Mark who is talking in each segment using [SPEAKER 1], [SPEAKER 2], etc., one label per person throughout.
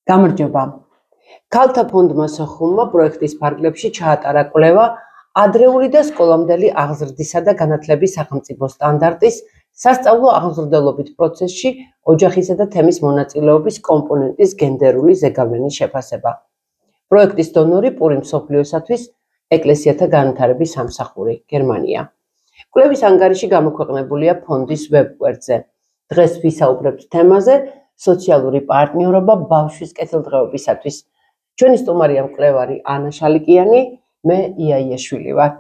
[SPEAKER 1] გამარჯობა. ქალთა ფონდმა სოხუმმა პროექტის ფარგლებში ჩაატარა კვლევა ადრეული და სკოლამდელი აღზრდისა და განათლების სახელმწიფო სტანდარტის სასწავლო აღმზრდელობით პროცესში ოჯახისა და თემის მონაწილეობის კომპონენტის გენდერული ზეგავლენის შეფასება. პროექტის დონორი პური მსოფლიოსათვის ეკლესიათა განვითარების სამსახური, გერმანია. კვლევის ანგარიში გამოქვეყნებულია ფონდის ვებგვერდზე. დღეს ვისაუბრებთ თემაზე სოციალური პარტნიორობა ბავშვის კეთილდღეობისათვის. ჩვენი სტუმარია მკვლევარი ანა შალიკიანი, მე იაიაშვილი ვარ.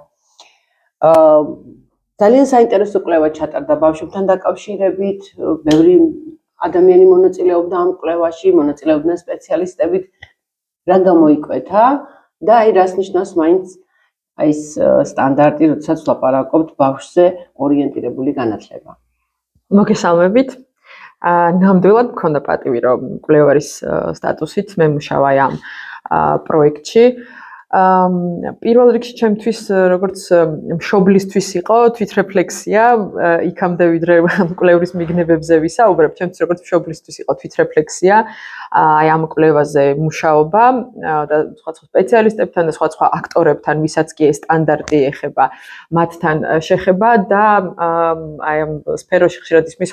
[SPEAKER 1] ძალიან საინტერესო კვლევა ჩატარდა ბავშვებთან დაკავშირებით, ბევრი ადამიანი მონაწილეობდა ამ კვლევაში, მონაწილეობდნენ სპეციალისტები, რა გამოიკვეთა და რას ნიშნავს მაინც ეს სტანდარტი, როდესაც ვლაპარაკობთ ბავშვზე ორიენტირებული განათლება.
[SPEAKER 2] მოგესალმებით. ნამდვილად მქონდა პატივი, რომ მკვლევარის სტატუსით მე მუშაობ ამ პროექტში. პირველ რიგში ჩემთვის როგორც მშობლისთვის იყო თვითრეფლექსია, იქამდე ვიდრე მკვლევრის მიგნებებზე ვისაუბრებ, ჩემთვის როგორც მშობლისთვის იყო თვითრეფლექსია, აი ამ მკვლევაზე მუშაობა და სხვა სპეციალისტებთან და სხვა აქტორებთან, ვისაც კი ეს სტანდარტი ეხება, მათთან შეხება და აი ამ სფეროში ხშირად ისმის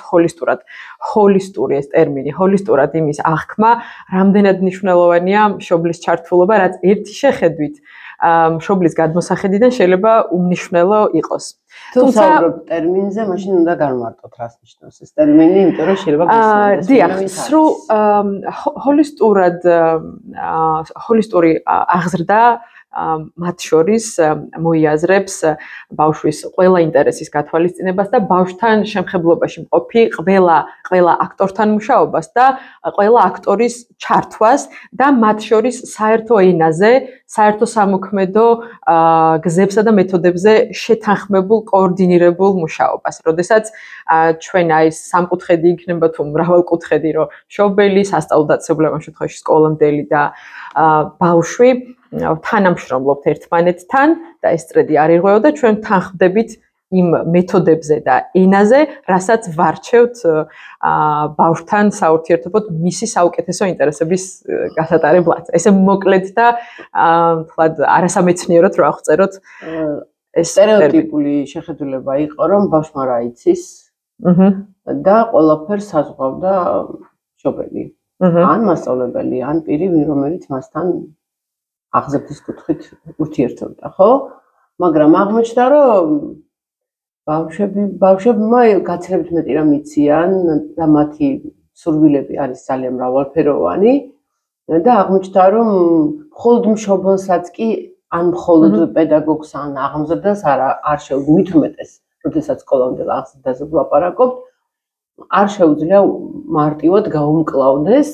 [SPEAKER 2] ჰოლისტური ეს ტერმინი, ჰოლისტურად იმის აღქმა, რამდენად მნიშვნელოვანია მშობლის ჩართულობა, რაც ერთი შეხედვით მშობლის გადმოსახედიდან შეიძლება უმნიშვნელო იყოს.
[SPEAKER 1] თუმცა ტერმინზე მაშინ უნდა განმარტოთ რას ნიშნავს ეს ტერმინი, იმიტომ რომ შეიძლება გასაგებია.
[SPEAKER 2] დიახ, სრულ ჰოლისტური აღზრდა მათ შორის მოიაზრებს ბავშვის ყველა ინტერესის გათვალისწინებას და ბავშვთან შემხებლობაში მყოფი ყველა აქტორთან მუშაობას და ყველა აქტორის ჩართვას და მათ შორის საერთო ენაზე, საერთო სამოქმედო გზებსა და მეთოდებზე შეთანხმებულ, კოორდინირებულ მუშაობას. როდესაც ჩვენ აი სამკუთხედი იქნება თუ მრავალკუთხედი, რომ მშობელი, სასწავლდაცემული ამ შემთხვევაში სკოლამდელი და ბავშვი თანამშრომლობთ ერთმანეთთან და ეს წრედი არ ირღვევა და ჩვენ თანხმდებით იმ მეთოდებზე და ენაზე, რასაც ვარჩევთ ბავშვთან საურთიერთობოდ მისი საუკეთესო ინტერესების გასატარებლად. ესე მოკლედ და თქვათ არასამეცნიეროდ რა აღწეროთ
[SPEAKER 1] ეს სტერეოტიპული შეხედულება იყო, რომ ბავშვმა რა იცის და ყველაფერს საზღვავდა მშობელი. ან მასწავლებელი, ან პირი, რომელიც მასთან აღზრდის კუთხით ურთიერთობდა, ხო? მაგრამ აღმოჩნდა, რომ ბავშვებმა გაცილებით მეტი რამ იციან და მათი სურვილები არის ძალიან მრავალფეროვანი და აღმოჩნდა, რომ მხოლოდ მშობელსაც კი ან მხოლოდ პედაგოგს ან აღმზრდელს არ შეუძლია, მით უმეტეს, როდესაც სკოლამდელ აღზრდაზე ვლაპარაკობთ, არ შეუძლია მარტივად გაუმკლავდეს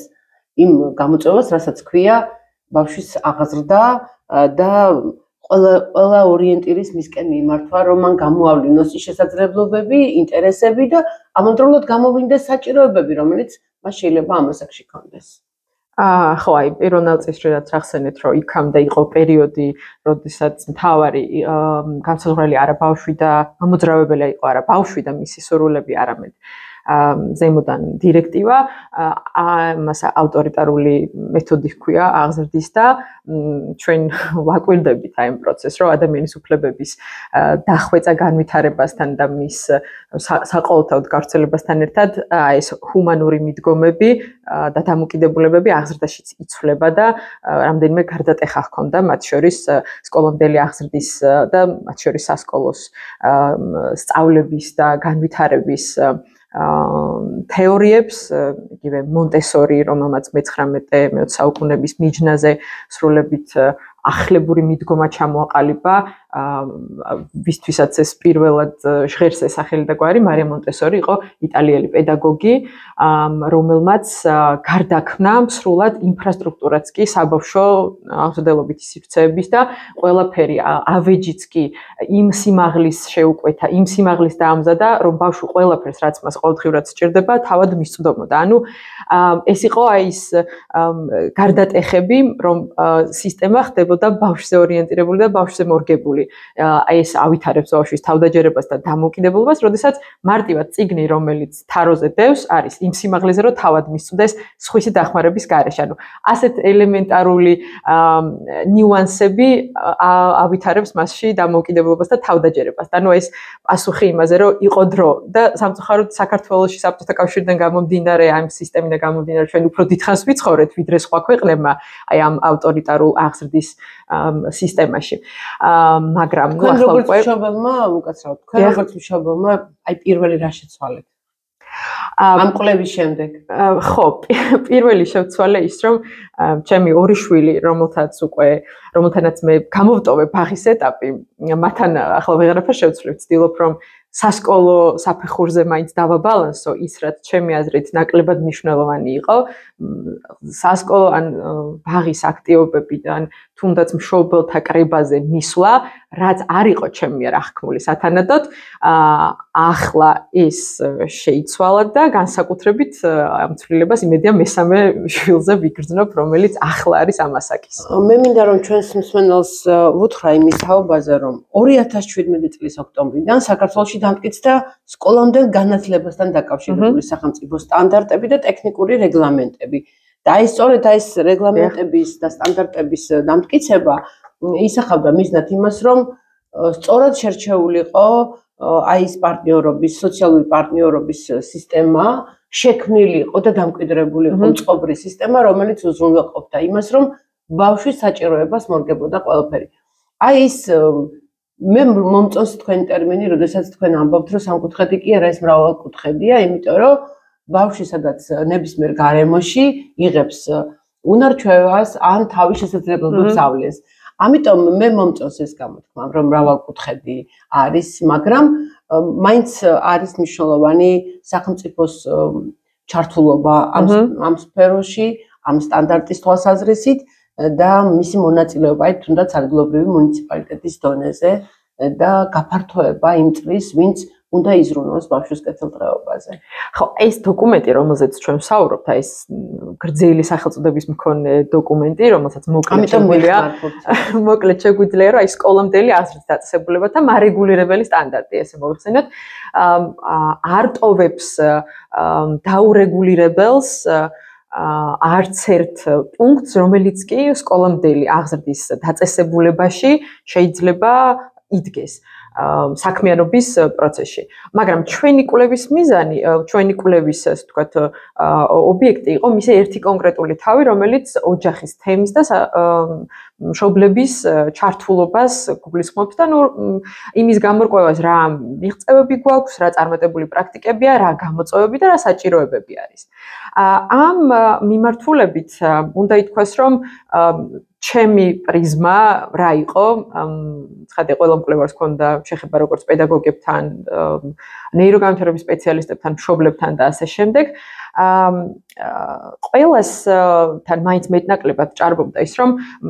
[SPEAKER 1] იმ გამოწვევას, რასაც ქვია ბავშვის აღზრდა და ყველა ორიენტირის მისკენ მიმართვა, რომ მან გამოავლინოს ის შესაძლებლობები, ინტერესები და ამავდროულად გამოვლინდეს საჭიროებები, რომელიც მას შეიძლება ამ ასაკში ჰქონდეს.
[SPEAKER 2] ხო, აი პირველ ნაწილში რაც ახსენეთ, რომ იქამდე იყო პერიოდი, როდესაც მთავარი განსაზღვრელი არა ბავშვი და ამოძრავებელი იყო არა ბავშვი და მისი სურვილები, არამედ ზემოდან დირექტივა, მას ავტორიტარული მეთოდი ჰქვია აღზრდის და ჩვენ ვაკვირდებით აი ამ პროცესს, რომ ადამიანის უფლებების დახვეწა განვითარებასთან და მის საყოველთაოდ გავრცელებასთან ერთად ეს ჰუმანური მიდგომები და დამოკიდებულებები აღზრდაშიც იცვლება და რამდენიმე გარდატეხა ჰქონდა მათ შორის სკოლამდელი აღზრდის და მათ შორის სასკოლოს სწავლების და განვითარების თეორიებს, იგივე მონტესორი, რომელმაც მე-19 საუკუნეების მიჯნაზე სრულებით ახლებური მიდგომა ჩამოაყალიბა, ვისთვისაც ეს პირველად ჟღერს ესახელი და გვარი, მარია მონტესორი იყო იტალიელი პედაგოგი, რომელმაც გარდაქმნა სრულად ინფრასტრუქტურაც კი საბავშვო აღზრდელობითი სივრცეების და ყველაფერი ავეჯიც კი იმ სიმაღლის შეუკვეთა, იმ სიმაღლის დაამზადა, რომ ბავშვი ყველაფერს, რაც მას ყოველდღიურად სჭირდება, თავად მისწვდომოდა. ანუ ეს იყო აი ის გარდატეხები, რომ სისტემა ხდებოდა ბავშვზე ორიენტირებული და ბავშვზე მორგებული. განსაკუთრებული ეს ავითარებს ბავშვის თავდაჯერებას და დამოუკიდებლობას, როდესაც მარტივად წიგნი, რომელიც თაროზე დევს, არის იმ სიმაღლეზე, რომ თავად მისწვდეს სხვისი დახმარების გარეშე. ანუ ასეთ ელემენტარული ნიუანსები ავითარებს მასში დამოუკიდებლობას და თავდაჯერებას. ანუ ეს პასუხი იმაზე, რომ იყო დრო და სამწუხაროდ საქართველოში საბჭოთა კავშირიდან გამომდინარე, ამ სისტემიდან გამომდინარე, ჩვენ უფრო დიდხანს ვიცხოვრეთ, ვიდრე სხვა ქვეყნებმა, აი ამ ავტორიტარულ აღზრდის სისტემაში. მაგრამ
[SPEAKER 1] ნუ ახლა უკვე მშობელმა, უკაცრავად, თქვენ როგორც მშობელმა, აი პირველი რა შეცვალეთ? ამ კვლევის შემდეგ.
[SPEAKER 2] ხო, პირველი შევცვალე ის, რომ ჩემი ორი შვილი, რომელთანაც მე გამოვტოვე ბაღის ეტაპი, მათთან ახლა ვეღარაფერ შევცვლი, ვცდილობ რომ სასკოლო საფეხურზე მაინც დავაბალანსო ის, რაც ჩემი აზრით ნაკლებად მნიშვნელოვანი იყო, სასკოლო ან ბაღის აქტივობებიდან თუნდაც მშობელთა კრებაზე მისვლა, რაც არ იყო ჩემი მიერ აღქმული სათანადოდ, ახლა ეს შეიცვალა და განსაკუთრებით ამ ცვლილებას იმედია მესამე შვილზე ვიგრძნობ, რომელიც ახლა არის ამასაკის.
[SPEAKER 1] მე მინდა რომ ჩვენს მსმენელს ვუთხრა იმის თაობაზე, რომ 2017 წლის ოქტომბრიდან საქართველოში დამტკიცდა სკოლამდელ განათლებასთან დაკავშირებული სახელმწიფო სტანდარტები და ტექნიკური რეგლამენტები. და აი სწორედ ეს რეგლამენტების და სტანდარტების დამტკიცება ისახავდა მიზნად იმას, რომ სწორად შერჩეულიყო აი ეს პარტნიორობის, სოციალური პარტნიორობის სისტემა, შექმნილიყო და დამკვიდრებული იყო მწყობრი სისტემა, რომელიც უზრუნველყოფდა იმას, რომ ბავშვის საჭიროებას მორგებოდა ყველაფერი. აი ეს მე მომწონს თქვენი ტერმინი, როდესაც თქვენ ამბობთ, რომ სამკუთხედი კი არა, ეს მრავალკუთხედია, იმიტომ რომ ბავშვი სადაც ნებისმიერ გარემოში იღებს უნარჩვევას ან თავის შესაძლებლობებს ავლენს. ამიტომ მე მომწონს ეს გამოთქმა, რომ მრავალკუთხედი არის, მაგრამ მაინც არის მნიშვნელოვანი სახელმწიფოს ჩართულობა ამ სფეროში, ამ სტანდარტის თვალსაზრისით და მისი მონაწილეობა თუნდაც ადგილობრივი მუნიციპალიტეტის დონეზე და გაფართოება იმ წრის, ვინც უნდა იზრუნოს ბავშვის კეთილდღეობაზე.
[SPEAKER 2] ხო, ეს დოკუმენტი, რომელზეც ჩვენ ვსაუბრობთ, ეს გრძელი სახელწოდების მქონე დოკუმენტი, რომელსაც მოკლედ შეგვიძლია, რომ აი სკოლამდელი აღზრდის დაწესებულებათა მარეგულირებელი სტანდარტი, ესე მოვიხსენოთ, არ ტოვებს დაურეგულირებელს არც ერთ პუნქტს, რომელიც კი სკოლამდელი აღზრდის დაწესებულებაში შეიძლება იდგეს საქმიანობის პროცესში. მაგრამ ჩვენი კვლევის მიზანი, ჩვენი კვლევის, ასე ვთქვათ, ობიექტი იყო მისი ერთი კონკრეტული თავი, რომელიც ოჯახის თემის და მშობლების ჩართულობას გულისხმობს და ნუ იმის გამორკვევას რა მიღწევები გვაქვს, რა წარმატებული პრაქტიკებია, რა გამოწვევები და რა საჭიროებები არის. ამ მიმართულებით უნდა ითქვას, რომ ჩემი პრიზმა რა იყო, ცხადია ყველა მკვლევარს ჰქონდა შეხება როგორც პედაგოგებთან, ნეიროგანმანათლებლობის სპეციალისტებთან, მშობლებთან და ასე შემდეგ. ყველასთან მაინც მეტნაკლებად ჭარბობდა ის, რომ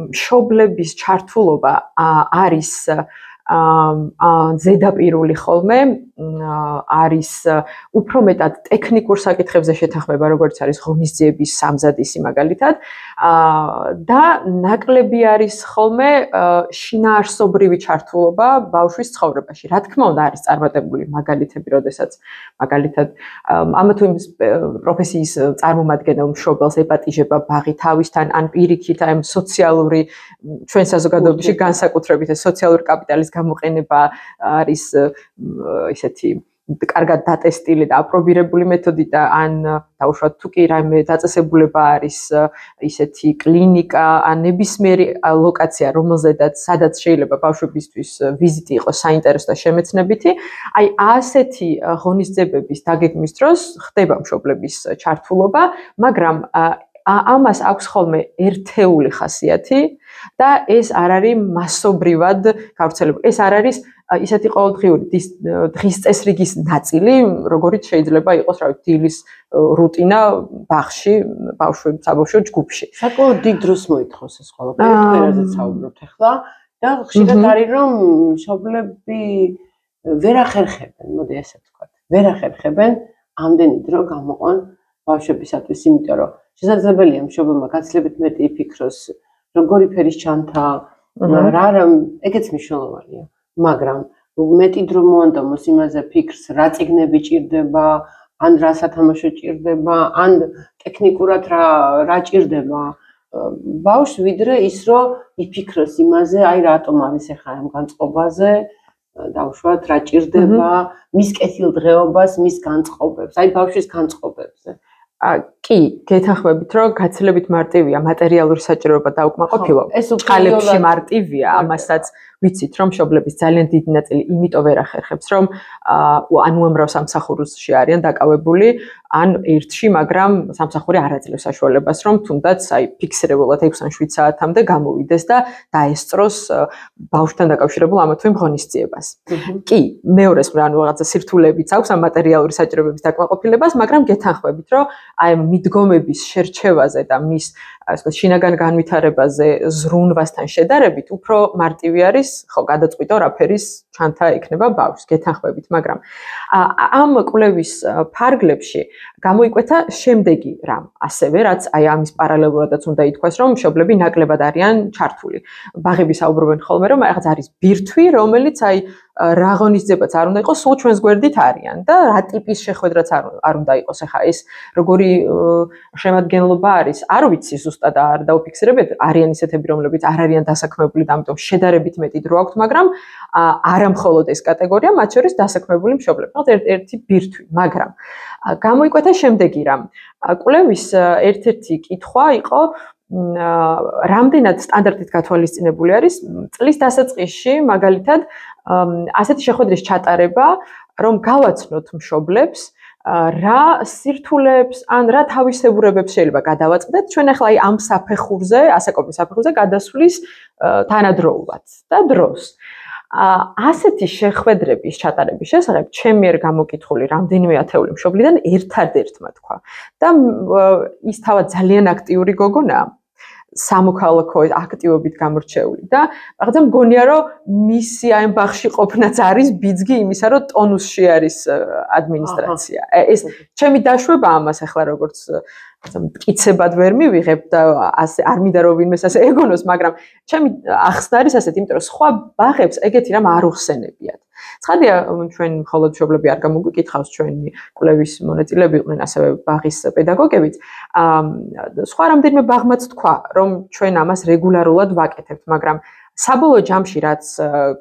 [SPEAKER 2] მშობლების ჩართულობა არის ზედაპირული ხოლმე, არის უფრო მეტად ტექნიკურ საკითხებზე შეთანხმება, როგორც არის ღონისძიების სამზადისი მაგალითად, და ნაკლები არის ხოლმე შინაარსობრივი ჩართულობა ბავშვის ცხოვრებაში. რა თქმა უნდა, არის წარმატებული მაგალითები, როდესაც მაგალითად ამა თუ იმ პროფესიის წარმომადგენელ მშობელს ეპატიჟება ბაღი თავისთან, ან პირიქით ამ სოციალური ჩვენ საზოგადოებაში განსაკუთრებით სოციალური კაპიტალის გამოყენება არის ისეთი კარგად დატესტილი და აპრობირებული მეთოდი და ან დაუშვათ თუ კი რაიმე დაწესებულება არის ისეთი კლინიკა ან ნებისმიერი ლოკაცია, რომელზედაც სადაც შეიძლება ბავშვებისთვის ვიზიტი იყოს საინტერესო და შემეცნებითი, აი ასეთი ღონისძიებების დაგეგმვის დროს ხდება მშობლების ჩართულობა, მაგრამ ამას აქვს ხოლმე ერთეული ხასიათი და ეს არ არის მასობრივად გავრცელებული. ეს არ არის ისეთი ყოველდღიური დღის წესრიგის ნაწილი, როგორიც შეიძლება იყოს, რა ვიცი, დილის რუტინა ბაღში, საბავშვო ჯგუფში.
[SPEAKER 1] საკმაოდ დიდ დროს მოითხოვს ეს ყველაფერი, თქვენ რაზეც საუბრობთ ახლა და ხშირად არის რომ მშობლები ვერ ახერხებენ, მოდი ასე ვთქვათ. ვერ ახერხებენ ამდენი დრო გამოყონ ბავშვებისათვის, იმიტომ რომ შესაძლებელია მშობელმა გაცილებით მეტი იფიქროს, როგორი ფერის ჩანთა ეგეც მნიშვნელოვანია, მაგრამ მეტი დრო მოანდომოს იმაზე ფიქრს, რა წიგნები ჭირდება, ან რა სათამაშო ჭირდება, ან ტექნიკურად რა ჭირდება ბავშვს, ვიდრე ის რომ იფიქროს იმაზე, აი რატომ არის ახლა ამ განწყობაზე, დავუშვათ რა ჭირდება, მის კეთილდღეობას, მის განწყობებს, აი ბავშვის განწყობებზე.
[SPEAKER 2] კი, გეთანხმებით, რომ გაცილებით მარტივია მატერიალური საჭიროება დაუკმაყოფილო. ეს წყალებში მარტივია, ამასაც ვიცით, რომ მშობლების ძალიან დიდი ნაწილი იმიტომ ვერ ახერხებს, რომ ან უამრავ სამსახურში არიან დაკავებული, ან ერთში, მაგრამ სამსახური არ აძლევს საშუალებას, რომ თუნდაც აი ფიქსირებულად 6 ან 7 საათამდე გამოვიდეს და დაესწროს ბავშვთან დაკავშირებულ ამა თუ იმ ღონისძიებას. კი, მეორეს ანუ რაღაცა სირთულეებიც აქვს ამ მატერიალური საჭიროებების დაკმაყოფილებას, მაგრამ გეთანხმებით, რომ აი მიდგომების შერჩევაზე და მის შინაგან განვითარებაზე ზრუნვასთან შედარებით უფრო მარტივი არის, ხო, გადაწყვიტო რა ფერის ჩანთა ექნება ბავშვს, გეთანხმებით, მაგრამ ამ კვლევის ფარგლებში გამოიკვეთა შემდეგი რამ, ასევე რაც აი ამის პარალელურადაც უნდა ითქვას, რომ მშობლები ნაკლებად არიან ჩართული. ბაღები საუბრობენ ხოლმე, რომ რაღაც არის ბირთვი, რომელიც აი რა ღონისძიებაც არ უნდა იყოს, სულ ჩვენს გვერდით არიან და რა ტიპის შეხვედრაც არ უნდა იყოს. ახლა ეს როგორი შემადგენლობა არის, არ ვიცი ზუსტად არ დაუფიქსირებთ, არიან ისეთები, რომლებიც არ არიან დასაქმებული და ამიტომ შედარებით მეტი დრო აქვთ, მაგრამ არა მხოლოდ ეს კატეგორია, მათ შორის დასაქმებული მშობლები. ერთი ბირთვი, მაგრამ გამოიკვეთა შემდეგი რამ. კვლევის ერთ-ერთი კითხვა იყო რამდენად სტანდარტით გათვალისწინებული არის წლის დასაწყისში, მაგალითად, ასეთი შეხვედრის ჩატარება, რომ გავაცნოთ მშობლებს, რა სირთულეებს ან რა თავისებურებებს შეიძლება გადავაწყდეთ ჩვენ ახლა აი ამ საფეხურზე, ასაკობრივ საფეხურზე გადასვლის თანადროულად და დროს. ასეთი შეხვედრების ჩატარების შესახებ ჩემი მიერ გამოკითხული რამდენიმე ათეული მშობლიდან ერთადერთმა თქვა და ის თავად ძალიან აქტიური გოგონაა. სამოქალაქო აქტივობით გამორჩეული და რაღაცა მგონია რომ მისი აი ბაღში ყოფნაც არის ბიძგი იმისა რომ ტონუსში არის ადმინისტრაცია. ეს ჩემი დაშვება ამას ახლა როგორც მტკიცებად ვერ მივიღებ და ასე არ მინდა რომ ვინმეს ასე ეგონოს, მაგრამ ჩემი ახსნა არის ასეთი, იმიტომ რომ სხვა ბაღებს ეგეთი რამ არ უხსენებიათ. ცხადია, ჩვენ მხოლოდ მშობლები არ გამოგვიკითხავს, ჩვენი კვლევის მონაწილეები იყვნენ ასევე ბაღის პედაგოგებიც. სხვა რამდენიმე ბაღმაც თქვა, რომ ჩვენ ამას რეგულარულად ვაკეთებთ, მაგრამ საბოლოო ჯამში რაც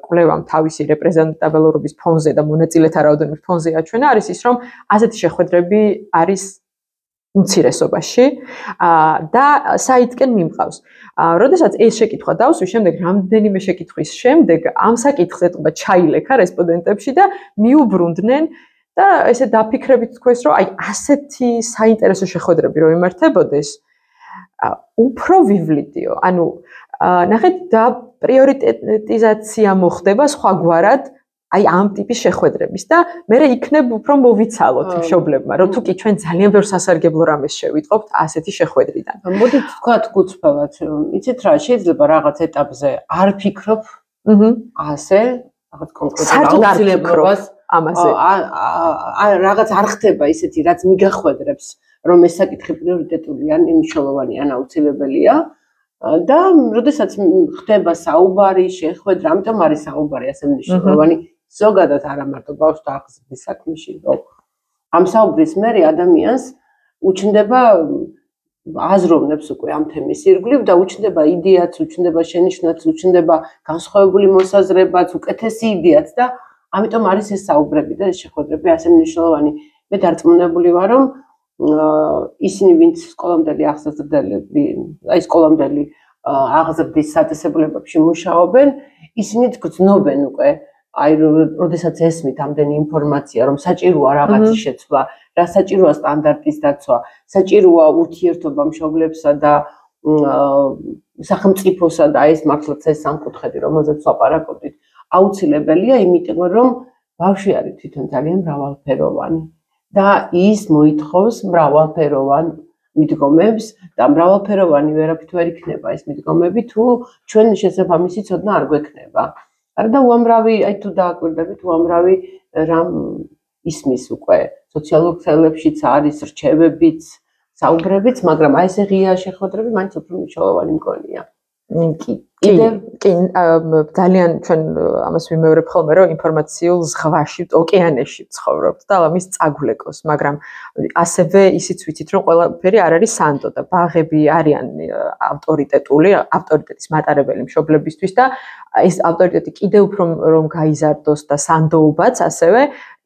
[SPEAKER 2] კვლევამ თავისი რეპრეზენტაბელურობის ფონზე და მონაწილეთა რაოდენობის ფონზე აჩვენა, არის ის, რომ ასეთი შეხვედრები არის უმცირესობაში და საითკენ მიმყავს. როდესაც ეს შეკითხვა დავსვი, შემდეგ რამდენიმე შეკითხვის შემდეგ ამ საკითხს ეტყობა ჩაილექა რესპონდენტებში და მიუბრუნდნენ და ესე დაფიქრებით თქვეს, რომ აი ასეთი საინტერესო შეხვედრები რომ იმართებოდეს, უფრო ვივლიდიო. ანუ ნახეთ და პრიორიტეტიზაცია მოხდება სხვაგვარად აი ამ ტიპის შეხვედრების და მე იქნებ უფრო მოვიცალოთ მშობლებმა, რომ თუ კი ჩვენ ძალიან ბევრ სასარგებლო რამეს შევიტყობთ ასეთი შეხვედრიდან.
[SPEAKER 1] მოდით ვთქვათ კუცფელად, იცით რა, შეიძლება რაღაც ეტაპზე არ ფიქრობ ასე, რაღაც კონკრეტულ აუცილებლობას
[SPEAKER 2] ამაზე.
[SPEAKER 1] რაღაც არ ხდება ისეთი, რაც მიგახვედრებს, რომ ეს საკითხი პრიორიტეტულია, მნიშვნელოვანი ან აუცილებელია. და როდესაც ხდება საუბარი, შეხვედრა, ამიტომ არის საუბარი ასე მნიშვნელოვანი, ზოგადად არა მარტო ბავშვთა აღზრდის საქმეში, რომ ამ საუბრის მერე ადამიანს უჩნდება აზროვნებს უკვე ამ თემის ირგვლივ და უჩნდება იდეაც, უჩნდება შენიშვნაც, უჩნდება განსხვავებული მოსაზრებაც, უკეთესი იდეაც და ამიტომ არის ეს საუბრები და ეს შეხვედრები ასე მნიშვნელოვანი. მე დარწმუნებული ვარ, რომ ისინი ვინც სკოლამდელი აღზრდელები, აი სკოლამდელი აღზრდის საწესებულებებში მუშაობენ, ისინი გრძნობენ უკვე, აი როდესაც ესმით ამდენი ინფორმაცია, რომ საჭიროა რაღაცის შეცვლა, რა საჭიროა სტანდარტის დაცვა, საჭიროა ურთიერთობა მშობლებსა და სახელმწიფოსა და ეს მართლაც ეს სამკუთხედი, რომელზეც ვაპარაკობთ, აუცილებელია, იმიტომ რომ ბავშვი არის თვითონ ძალიან მრავალფეროვანი. და ის მოითხოვს მრავალფეროვან მიდგომებს და მრავალფეროვანი ვერაფრით ვერ იქნება ეს მიდგომები თუ ჩვენ შესაბამისი ცოდნა არ გვექნება. არა და უამრავი, აი თუ დააკვირდებით, უამრავი რამ ისმის უკვე სოციალურ ქსელებშიც არის რჩევებიც, საუბრებიც, მაგრამ აი ესე ღია შეხვედრები მაინც უფრო მნიშვნელოვანი მგონია.
[SPEAKER 2] კი ძალიან ჩვენ ამას ვიმეორებ ხოლმე რომ ინფორმაციულ ზღვაში ოკეანეში ცხოვრობთ და ამის წაგვლეკოს მაგრამ ასევე ისიც ვიცით რომ ყველაფერი არ არის სანდო და ბაღები არიან ავტორიტეტის მატარებელი მშობლებისთვის და ეს ავტორიტეტი კიდევ უფრო რომ გაიზარდოს და სანდოობაც ასევე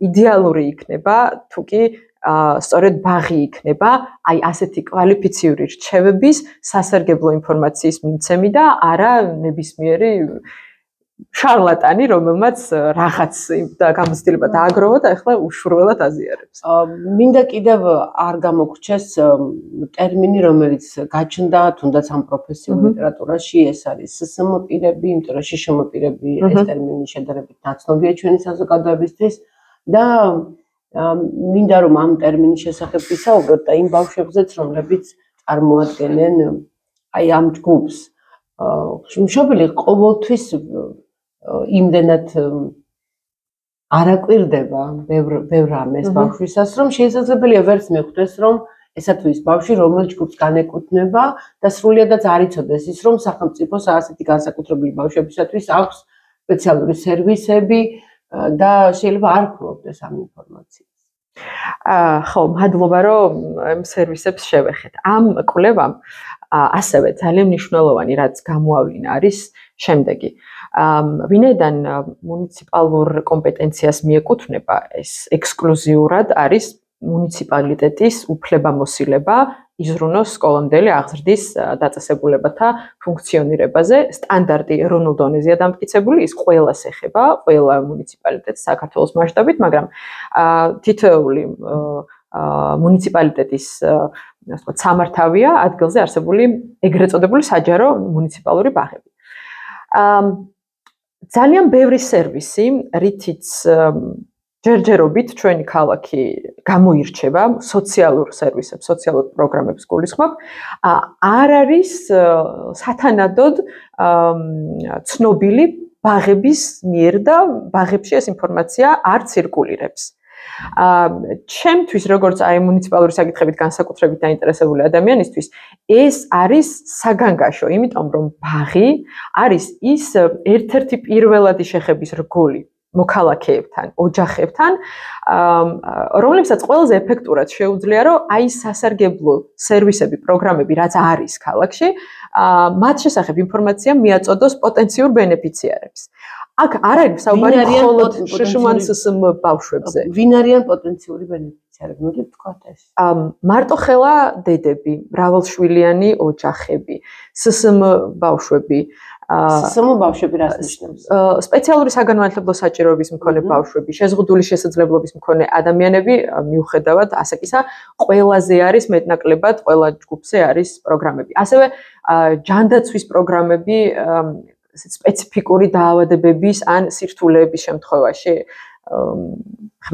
[SPEAKER 2] იდეალური იქნება თუკი სწორედ ბაღი იქნება, აი ასეთი კვალიფიციური რჩევების სასარგებლო ინფორმაციის მიმცემი და არა ნებისმიერი შარლატანი, რომელმაც რაღაც გამოცდილება დააგროვა და ახლა უშურველად აზიარებს.
[SPEAKER 1] მინდა კიდევ არ გამოგრჩეს ტერმინი, რომელიც გაჩნდა თუნდაც ამ პროფესიულ ლიტერატურაში, ეს არის SSM პირები, იმიტომ რომ SSM პირები ეს ტერმინი შედარებით ნაცნობია ჩვენი საზოგადოებისთვის და მინდა რომ ამ ტერმინის შესახებ ვისაუბროთ და იმ ბავშვებზეც, რომლებიც წარმოადგენენ აი ამ ჯგუფს. მშობელი ყოველთვის იმდენად არაკვირდება ბევრ რამეს ბავშვისას, რომ შესაძლებელია ვერც მიხვდეს, რომ ესა თუ ის ბავშვი რომელ ჯგუფს განეკუთვნება და სრულიადაც არ იცოდეს ის, რომ სახელმწიფოს ასეთი განსაკუთრებული ბავშვებისათვის აქვს სპეციალური სერვისები და შეიძლება არ გქონდეს ამ ინფორმაციას.
[SPEAKER 2] ხო, მადლობა რომ ამ სერვისებს შევეხეთ. ამ კვლევამ ასევე ძალიან მნიშვნელოვანი რაც გამოავლინა არის შემდეგი. ვინაიდან მუნიციპალურ კომპეტენციას მიეკუთვნება ეს ექსკლუზიურად არის მუნიციპალიტეტის უფლებამოსილება იზრუნოს სკოლამდელი აღზრდის დაწესებულებათა ფუნქციონირებაზე. სტანდარტი ეროვნულ დონეზეა დამტკიცებული, ის ყველას ეხება, ყველა მუნიციპალიტეტს საქართველოს მასშტაბით, მაგრამ თითოეული მუნიციპალიტეტის სამართავია ადგილზე არსებული ეგრეთ წოდებული საჯარო მუნიციპალური ბაღები. ძალიან ბევრი სერვისი, რითიც ჯერჯერობით ჩვენი ქალაქი გამოირჩევა სოციალურ სერვისებს, სოციალურ პროგრამებს გულისხმობ, არ არის სათანადოდ ცნობილი ბაღების მიერ და ბაღებში ეს ინფორმაცია არ ცირკულირებს. ჩემთვის როგორც აი მუნიციპალური საკითხებით განსაკუთრებით დაინტერესებული ადამიანისთვის ეს არის საგანგაშო, იმიტომ რომ ბაღი არის ის ერთ-ერთი პირველადი შეხების რგოლი მოქალაქეებთან, ოჯახებთან, რომლებსაც ყველაზე ეფექტურად შეუძლია, რომ აი სასარგებლო სერვისები, პროგრამები, რაც არის ქალაქში, მათ შესახებ ინფორმაცია მიაწოდოს პოტენციურ ბენეფიციარებს. აქ არ არის საუბარი მხოლოდ SSM ბავშვებზე.
[SPEAKER 1] ვინ არიან პოტენციური ბენეფიციარები? მოდით ვთქვათ ეს.
[SPEAKER 2] მარტო ხელა დედები, მრავალშვილიანი ოჯახები, SSM ბავშვები,
[SPEAKER 1] SSM ბავშვები რას ნიშნავს?
[SPEAKER 2] სპეციალური საგანმანათლებლო საჭიროების მქონე ბავშვები, შეზღუდული შესაძლებლობის მქონე ადამიანები, მიუხედავად ასაკისა, ყველაზე არის მეტნაკლებად, ყველა ჯგუფზე არის პროგრამები. ასევე ჯანდაცვის პროგრამები სპეციფიკური დაავადებების ან სირთულეების შემთხვევაში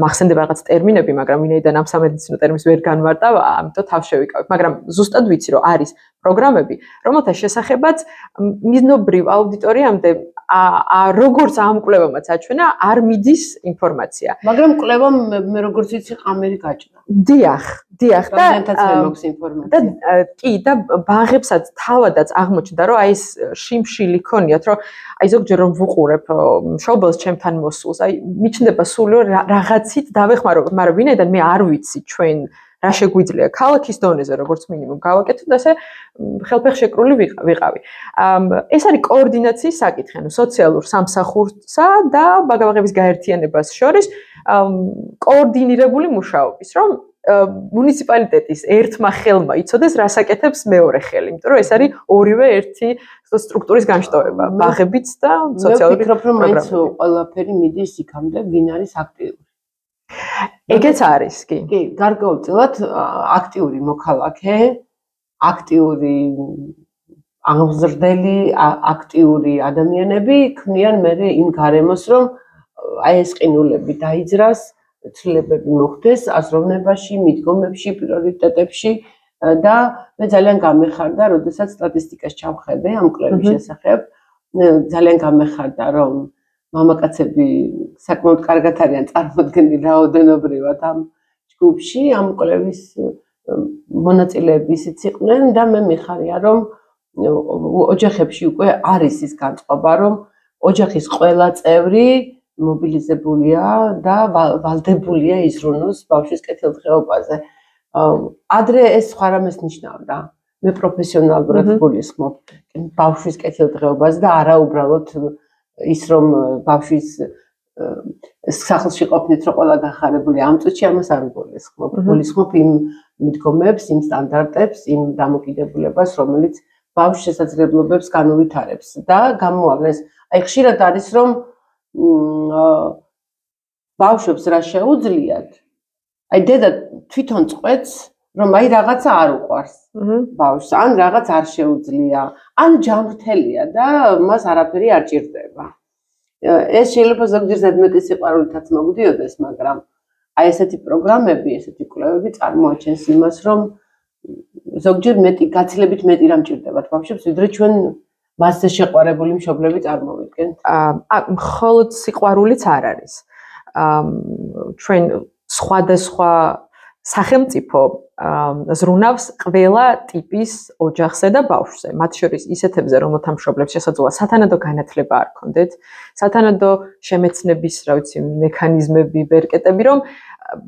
[SPEAKER 2] მახსენდება რაღაც ტერმინები, მაგრამ ვინაიდან ამ სამედიცინო ტერმინს ვერ განვარტავ, ამიტომ თავს შევიკავებ, მაგრამ ზუსტად ვიცი, რომ არის პროგრამები, რომელთა შესახებაც მიზნობრივ აუდიტორიამდე როგორც ამ კვლევამაც აჩვენა, არ მიდის ინფორმაცია.
[SPEAKER 1] მაგრამ კვლევამ მე როგორც ვიცი, ყამერი გაჭდა.
[SPEAKER 2] დიახ და
[SPEAKER 1] მაქვს ინფორმაცია.
[SPEAKER 2] კი და ბაღებსაც თავადაც აღმოჩნდა, რომ აი ეს შიმშილი ქონიათ, რომ აი ზოგჯერ რომ ვუყურებ მშობელს ჩემთან მოსულს, აი მიჩნდება სულ რაღაცით დავეხმარო, მაგრამ ვინაიდან მე არ ვიცი ჩვენ რა შეგვიძლია ქალაქის დონეზე როგორც მინიმუმ გავაკეთოთ, ასე ხელფეხშეკრული ვიყავი. ეს არის კოორდინაციის საკითხი, ანუ სოციალურ სამსახურსა და ბაღების გაერთიანებას შორის კოორდინირებული მუშაობის, რომ მუნიციპალიტეტის ერთმა ხელმა იცოდეს რას აკეთებს მეორე ხელი, იმიტომ რომ ეს არის ორივე ერთი სტრუქტურის განშტოება, ბაღებიც და სოციალური
[SPEAKER 1] პროგრამები. მე ვფიქრობ, რომ მაინც ყველაფერი მიდის იქამდე, ვინ არის აქტიური.
[SPEAKER 2] ეგეც არის, კი.
[SPEAKER 1] კი, გარკვეულწილად აქტიური მოქალაქე, აქტიური აღზრდელი, აქტიური ადამიანები ქმნიან მე იმ გარემოს, რომ აი ეს ყინულები დაიძრას, ცვლილებები მოხდეს აზროვნებაში, მიდგომებში, პრიორიტეტებში და მე ძალიან გამეხარდა, როდესაც სტატისტიკას ჩავხედე ამ კვლევის შესახებ, ძალიან გამეხარდა, რომ მამაკაცები საკმაოდ კარგად არიან წარმოდგენილი რაოდენობრივად ამ ჯგუფში, ამ კვლევის მონაწილეები ისიც იყვნენ და მე მიხარია, რომ ოჯახებში უკვე არის ის განწყობა, რომ ოჯახის ყველა წევრი მობილიზებულია და ვალდებულია იზრუნოს ბავშვის კეთილდღეობაზე. ადრე ეს სხვა რამეს ნიშნავდა. მე პროფესიონალურად გულისხმობ ბავშვის კეთილდღეობაზე და არა უბრალოდ ის რომ ბავშვის სახლში ყოფნით რომ ყველა გახარებული ამ წუთში ამას არ გულისხმობ. გულისხმობ იმ მიდგომებს, იმ სტანდარტებს, იმ დამოკიდებულებას, რომელიც ბავშვის შესაძლებლობებს განუვითარებს და გამოავლენს. აი ხშირად არის რომ ბავშვებს რა შეუძლიათ. აი დედა თვითონ წყვეტს რომ აი რაღაცა არ უყვარს ბავშვს, ან რაღაც არ შეუძლია, ან ჯანმრთელია და მას არაფერი არ ჭირდება. ეს შეიძლება ზოგჯერ ზედმეტი სიყვარულითაც მოგდიოდეს, მაგრამ აი ესეთი პროგრამები, ესეთი კვლევები წარმოაჩენს იმას, რომ ზოგჯერ გაცილებით მეტი რამ ჭირდებათ ბავშვებს, ვიდრე ჩვენ მასზე შეყვარებული მშობლები წარმოვიდგენთ.
[SPEAKER 2] მხოლოდ სიყვარულიც არ არის. ჩვენ სხვადასხვა სახელმწიფო ზრუნავს ყველა ტიპის ოჯახზე და ბავშვზე. მათ შორის ისეთებზე, რომელთა მშობლებს შესაძლოა სათანადო განათლება არ ჰქონდეთ, სათანადო შემეცნების, მექანიზმები, ბერკეტები, რომ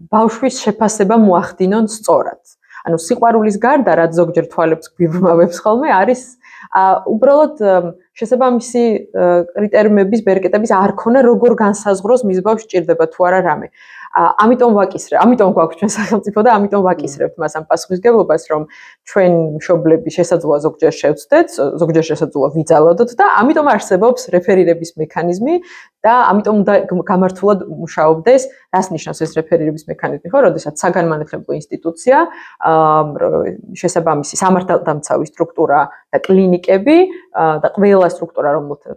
[SPEAKER 2] ბავშვის შეფასება მოახდინონ სწორად. ანუ სიყვარულის გარდა, რაც ზოგჯერ თვალებს გვიბრმავებს ხოლმე, არის უბრალოდ შესაბამისი კრიტერიუმების, ბერკეტების არ ქონა, როგორ განსაზღვროს მის ბავშვს ჭირდება თუ არა რამე. ამიტომ გვაქვს ჩვენ სახელმწიფო და ამიტომ ვაკისრებთ მას ამ პასუხისგებლობას, რომ ჩვენ მშობლები შესაძლოა ზოგჯერ შევცდეთ, ზოგჯერ შესაძლოა ვიძალოდოთ და ამიტომ არსებობს რეფერირების მექანიზმი და ამიტომ უნდა გამართულად მუშაობდეს, რას ნიშნავს ეს რეფერირების მექანიზმი, ხო, როდესაც საგანმანათლებლო ინსტიტუცია, შესაბამისი სამართალდამცავი სტრუქტურა და კლინიკები და ყველა სტრუქტურა,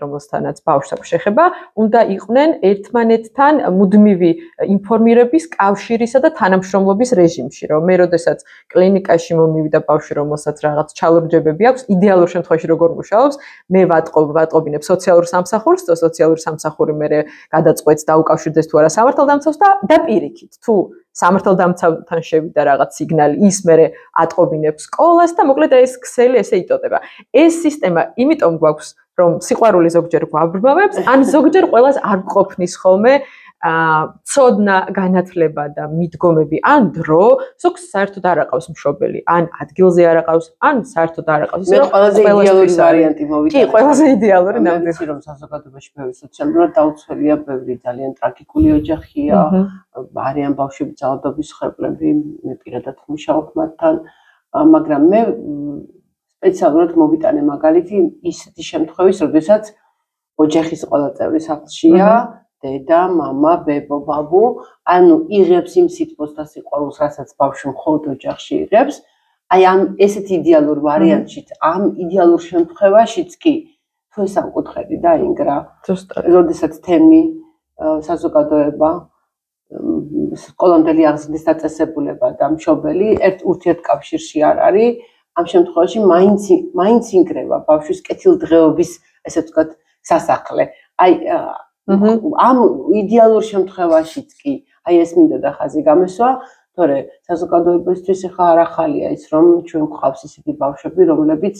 [SPEAKER 2] რომელთანაც ბავშვს აქვს შეხება, უნდა იყვნენ ერთმანეთთან მუდმივი ინფორმირების, კავშირისა და თანამშრომლობის რეჟიმში, რომ მე როდესაც კლინიკაში მომივიდა ბავშვი, რომელსაც რაღაც ჩალურჯებები აქვს, იდეალურ შემთხვევაში როგორ მუშაობს, მე ვატყობინებ სოციალურ სამსახურს, და სოციალური სამსახური მე გადაწყვეტს და უკავშირდეს თუ არა სამართალდამცავს და პირიქით, თუ სამართალდამცავთან შევიდა რაღაც სიგნალი, ის მე ატყობინებს სკოლას და მოკლედ ეს ქსელი ესე იტოტება. ეს სისტემა იმიტომ გვაქვს, რომ სიყვარული ზოგჯერ გვაბრმავებს, ან ზოგჯერ ყველას არ გყოფნის ხოლმე ცოდნა, განათლება და მიდგომები, ან დრო, ზოგს საერთოდ არ აყავს მშობელი, ან ადგილზე არ აყავს, ან საერთოდ არ აყავს.
[SPEAKER 1] მე ყველაზე იდეალური ვარიანტი მოვიდა.
[SPEAKER 2] კი, ყველაზე იდეალური
[SPEAKER 1] ნამდვილად, რომ საზოგადოებაში ბევრი სოციალურად დაუცველია, ბევრი ძალიან ტრაგიკული ოჯახია, არიან ბავშვები ძალადობის ხერხლები, მე პირადად მუშაობ მათთან, მაგრამ მე სპეციალურად მოვიტანე მაგალითი ისეთი შემთხვევის, როდესაც ოჯახის ყველა წევრი სახლშია, დედა, მამა, ბებო, ბაბუ, ანუ იღებს იმ სითბოს და სიყვარულს, რასაც ბავშვი მხოლოდ ოჯახში იღებს. აი ამ ესეთი იდეალურ ვარიანტშიც, ამ იდეალურ შემთხვევაშიც კი თუ ეს ამკუთხედი დაინგრა, როდესაც თემი საზოგადოება, სკოლამდელი აღზრდის დაწესებულება და მშობელი ერთ ურთიერთკავშირში არ არის, ამ შემთხვევაში მაინც ინგრევა ბავშვის კეთილდღეობის, ესე ვთქვათ, სასახლე. აი ამ იდეალურ შემთხვევაშიც კი, აი ეს მინდოდა ხაზი გამესვა, თორე საზოგადოებისთვის ახლა არ ახალია ის, რომ ჩვენ გვყავს ისეთი ბავშვები, რომლებიც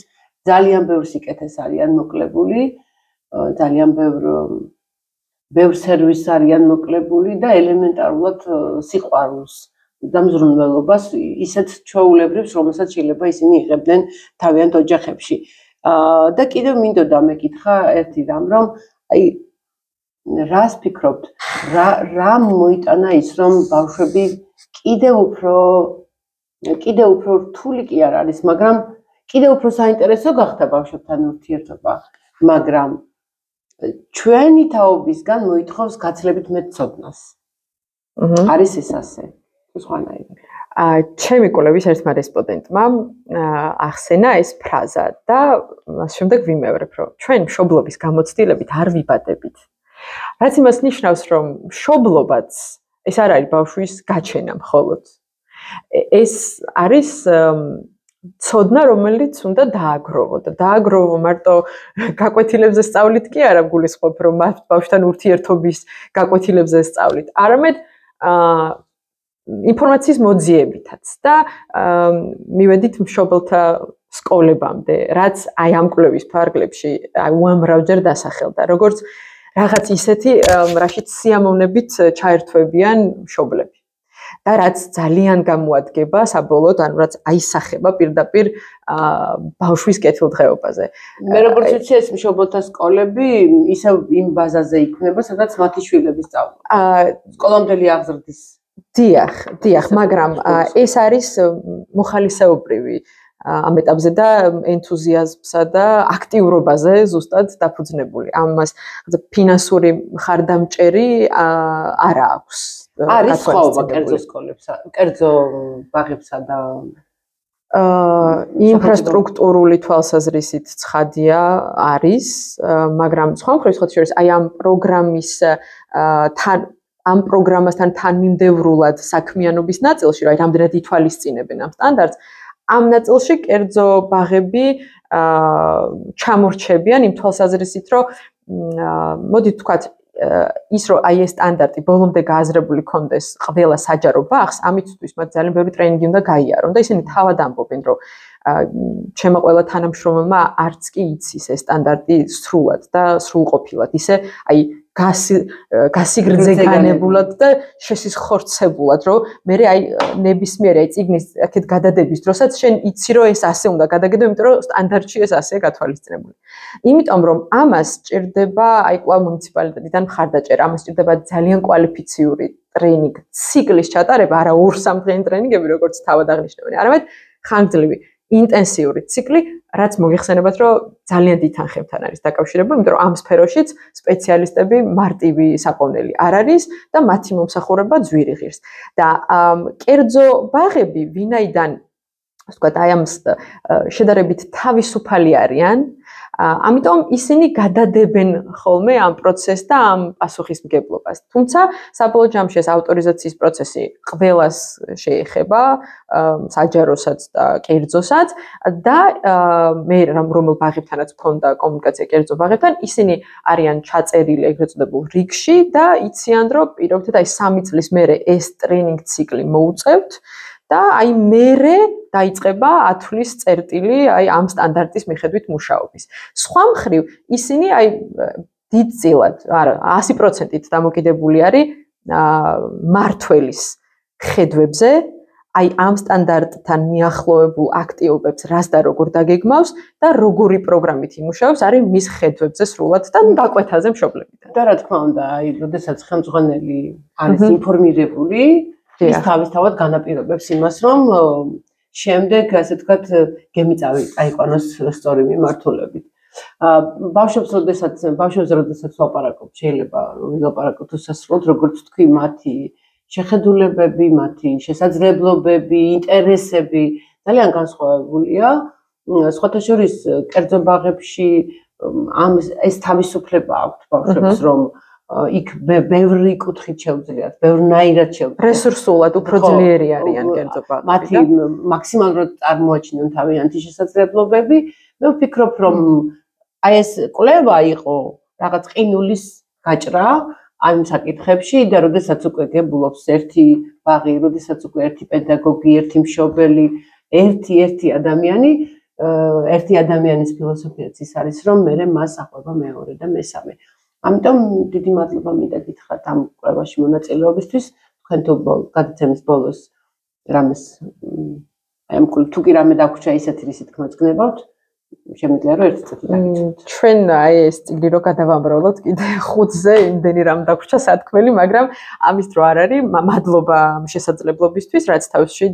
[SPEAKER 1] ძალიან ბევრ სიკეთეს არიან მოკლებული, ძალიან ბევრ სერვისს არიან მოკლებული და ელემენტარულად სიყვარულს და მზრუნველობას ისეთ ჩვეულებრივს, რომელსაც შეიძლება ისინი იღებდნენ თავიანთ ოჯახებში. და კიდევ მინდოდა მეკითხა ერთი რამ, რომ აი რას ფიქრობთ, რა მოიტანა ის, რომ ბავშვები კიდევ უფრო რთული კი არ არის, მაგრამ კიდევ უფრო საინტერესო გახდა ბავშვებთან ურთიერთობა, მაგრამ ჩვენი თაობისგან მოითხოვს გაცილებით მეტ ცოდნას. არის ეს ასე? თუ სხვანაირად.
[SPEAKER 2] ჩემი კვლევის ერთმა რესპონდენტმა ახსენა ეს ფრაზა და მას შემდეგ ვიმეორებ, რომ ჩვენ მშობლობის გამოცდილებით არ ვიბადებით. რაც იმას ნიშნავს, რომ მშობლობაც ეს არ არის ბავშვის გაჩენა მხოლოდ. ეს არის ცოდნა, რომელიც უნდა დააგროვო და დააგროვო მარტო გაკვეთილებზე სწავლით კი არა გულისხმობ, რომ მათ ბავშვთან ურთიერთობის გაკვეთილებზე სწავლით, არამედ ინფორმაციის მოძიებითაც და მივედით მშობელთა სკოლებამდე, რაც აი ამ კვლევის ფარგლებში უამრავჯერ დასახელდა, როგორც რაღაც ისეთი, რაშიც სიამოვნებით ჩაერთვებიან მშობლები. და რაც ძალიან გამოადგება საბოლოოდ, ანუ რაც აისახება პირდაპირ ბავშვის კეთილდღეობაზე.
[SPEAKER 1] მე როგორც ვიცი, ეს მშობელთა სკოლები ისევ იმ ბაზაზე იქმნება, სადაც მათი შვილები სწავლობენ. სკოლამდელი აღზრდის.
[SPEAKER 2] დიახ, მაგრამ ეს არის მოხალისეობრივი ამ ეტაპზე და ენთუზიაზმსა და აქტიურობაზე ზუსტად დაფუძნებული. ამას ფინანსური მხარდამჭერი არ აქვს.
[SPEAKER 1] არის სხვაობა კერძო სკოლებსა, კერძო ბაღებსა და
[SPEAKER 2] ინფრასტრუქტურული თვალსაზრისით ცხადია არის, მაგრამ სხვა მხრივ შორის აი ამ პროგრამასთან თანმიმდევრულად საქმიანობის ნაწილში, რა რამდენად ითვალისწინებენ ამ სტანდარტს, ამ ნაწილში კერძო ბაღები ჩამორჩებიან იმ თვალსაზრისით, რომ მოდით ვთქვათ ის რომ აი ეს სტანდარტი ბოლომდე გააზრებული კონდეს ყველა საჯარო ბაღს, ამისთვის მათ ძალიან ბევრი ტრეინინგი უნდა გაიარონ და ისინი თავად ამბობენ, რომ ჩემო ყველა თანამშრომელმა არც კი იცის ეს სტანდარტი სრულად და სრულყოფილად, ისე აი გასიგრძე განებულად და შესიზღორცებულად, რომ მე აი ნებისმიერი აი წიგნის აქეთ გადადების დროსაც შენ იცი რომ ეს ასე უნდა გადაგედო, იმიტომ რომ სტანდარტში ეს ასეა გათვალისწინებული. იმიტომ რომ ამას სჭირდება აი კვლავ მუნიციპალიტეტიდან მხარდაჭერა, ამას სჭირდება ძალიან კვალიფიციური ტრეინინგ ციკლის ჩატარება, არა 2-3 დღიანი ტრეინინგები, როგორც თავად აღნიშნავენ, არამედ ხანგრძლივი ინტენსიური ციკლი, რაც მოიხსენებათ, რომ ძალიან დიდ თანხებთან არის დაკავშირებული, იმიტომ რომ ამ სფეროშიც სპეციალისტები მარტივი საყოვნელი არ არის და მათი მომსახურება ძვირი ღირს. და კერძო ბაღები, ვინაიდან ასე ვთქვათ, აი ამ შედარებით თავისუფალი არიან, ამიტომ ისინი გადადებენ ხოლმე ამ პროცესს და ამ პასუხისმგებლობას. თუმცა საბოლოო ჯამში ეს ავტორიზაციის პროცესი ყველას შეეხება, საჯაროსაც და კერძოსაც და მე რომელ ბაღებთანაც მქონდა კომუნიკაცია კერძო ბაღებთან, ისინი არიან ჩაწერილი ეგრეთ წოდებულ რიგში და იციან, რომ პირობითად აი 3 წლის მერე ეს ტრეინინგ ციკლი მოუწევთ და აი მერე დაიწყება 10 თვის წერტილი აი ამ სტანდარტის მიხედვით მუშაობის. სხვა მხრივ, ისინი აი დიდწილად, არა, 100%-ით დამოკიდებული არის მართველის ხედვებზე, აი ამ სტანდარტთან მიახლოებულ აქტივობებს რას და როგორ დაგეგმავს და როგორი პროგრამით იმუშავებს, არის მის ხედვებზე სრულად და გაკვეთაზე მშობლებიდან.
[SPEAKER 1] და რა თქმა უნდა, აი, როდესაც ხელმძღვანელი არის ინფორმირებული, ის თავისთავად განაპირობებს იმას, რომ შემდეგ, ასე ვთქვათ, გემიწავი აიყვანოს სწორი მიმართულებით. ბავშვებს როდესაც ვაპარაკობ, შეიძლება ვილაპარაკოთ უსასრულოდ, როგორც ვთქვი, მათი შეხედულებები, მათი შესაძლებლობები, ინტერესები ძალიან განსხვავებულია. სხვათა შორის, კერძო ბაღებში ეს თავისუფლება აქვთ ბავშვებს, რომ იქ ბევრი კუთხით შეუძლიათ, ბევრნაირად შეუძლიათ.
[SPEAKER 2] რესურსულად უფრო ძლიერი არიან კერძო ბაღები.
[SPEAKER 1] მათი მაქსიმალურად წარმოაჩინენ თავიანთი შესაძლებლობები. მე ვფიქრობ, რომ აი ეს კვლევა იყო რაღაც ყინულის გაჭრა ამ საკითხებში და როდესაც უკვე გებულობს ერთი ბაღი, როდესაც უკვე ერთი პედაგოგი, ერთი მშობელი, ერთი ადამიანი, ერთი ადამიანის ფილოსოფიაც ის არის, რომ მე მას აყვება მეორე და მესამე. ამიტომ დიდი მადლობა მინდა გითხრათ ამ კვლევაში მონაწილეობისთვის. თქვენ გადაცემის ბოლოს რამეს აი ამ თუ კი რამე დაგვრჩა ისეთი რისით გმოძგნებავთ, შემიძლია რომ ერთი წუთი დაგიჭიროთ.
[SPEAKER 2] ჩვენ აი ეს წიგნი რო გადავამრავლოთ კიდე 5-ზე იმდენი რამ დაგვრჩა სათქმელი, მაგრამ ამის დრო არ არის. მადლობა ამ შესაძლებლობისთვის, რაც თავში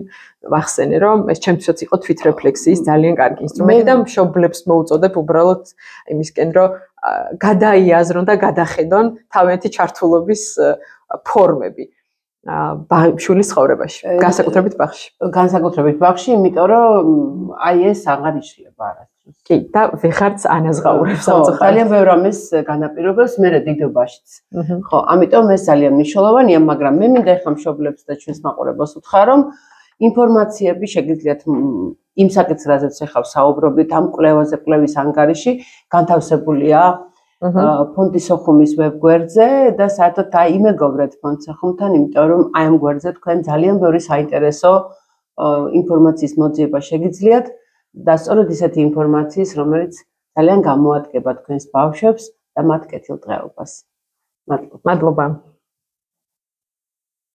[SPEAKER 2] ვახსენე, რომ ეს ჩემთვისაც იყო თვითრეფლექსიის ძალიან კარგი ინსტრუმენტი და მშობლებს მოუწოდებ უბრალოდ იმისკენ, რომ გადაიაზრონ და გადახედონ თავიანთი ჩართულობის ფორმები შვილის ცხოვრებაში, განსაკუთრებით ბაღში.
[SPEAKER 1] განსაკუთრებით ბაღში, იმიტომ რომ აი ეს აღარ იშლება არასდროს.
[SPEAKER 2] კი, და ვეხარც ანაზღაურებს ამწუხარად.
[SPEAKER 1] ძალიან ბევრ ამას განაპირობებს მე დიდებაშიც. ხო, ამიტომ ეს ძალიან მნიშვნელოვანია, მაგრამ მე მინდა ეხლა მშობლებს და ჩვენს მაყურებელს უთხრა, რომ ინფორმაციები შეგიძლიათ იმ საკითხს, რაზეც ახლა ვსაუბრობთ, ამ კვლევაზე, კვლევის ანგარიში განთავსებულია ფონდის ოხუმის ვებგვერდზე და საერთოდ დაიმეგობრეთ ფონდის ოხუმთან, იმიტომ რომ აი ამ გვერდზე თქვენ ძალიან ბევრი საინტერესო ინფორმაციის მოძიება შეგიძლიათ. და სწორედ ისეთი ინფორმაციის, რომელიც ძალიან გამოადგება თქვენს ბავშვებს და მათ კეთილდღეობას. მადლობა.
[SPEAKER 2] მადლობა.